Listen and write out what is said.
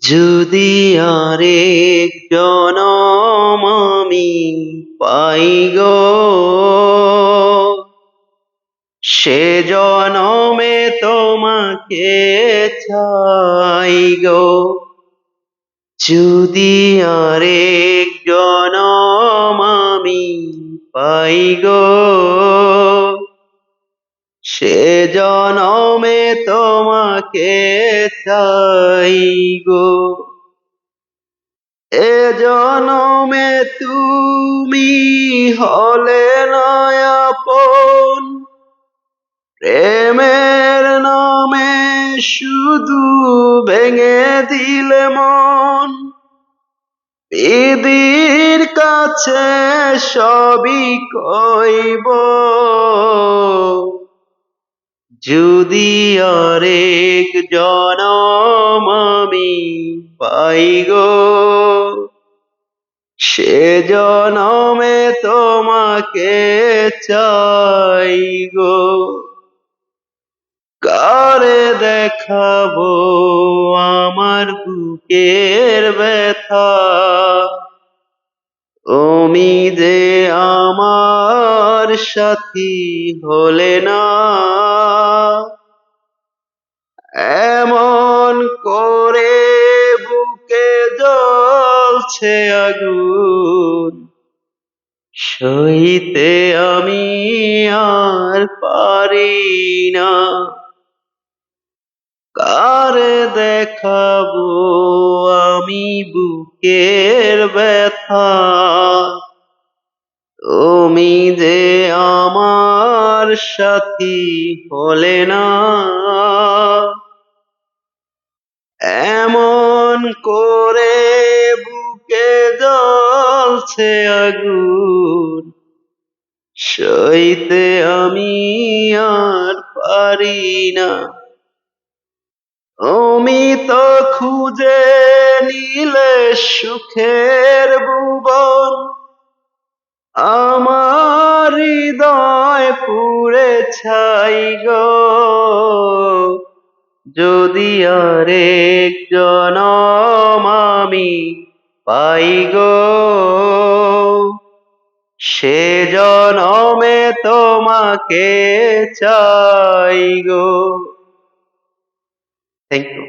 যদি আরেক জনম আমি পাই গো, সে জনমে তোমাকে চাই গো। যদি আরেক জনম আমি পাই গো, সে জনমে তোমাকে চাই গো। এ জনমে তুমি হলে না আপন, প্রেমের নামে শুধু ভেঙে দিলে মন। বিধির কাছে সবই কইব, যদি আরেক জনম আমি পাই গো, সে জনমে তোমাকে চাই গো। কারে দেখাবো আমার বুকের ব্যথা, তুমি যে আমার সাথী হলে না। এমন করে বুকে জ্বলছে আগুন, সইতে আমি আর পারি না। কারে দেখাবো আমি বুকের ব্যথা, তুমি যে আমার সাথী হলে না। এমন করে বুকে জ্বলছে আগুন, সইতে আমি আর পারি না। তুমি তো খুঁজে নিলে সুখের ভুবন, আমার হৃদয় পুড়ে ছাই গো। যদি আরেক জনম আমি পাই গো, সে জনমে তোমাকে চাই গো। Thank you.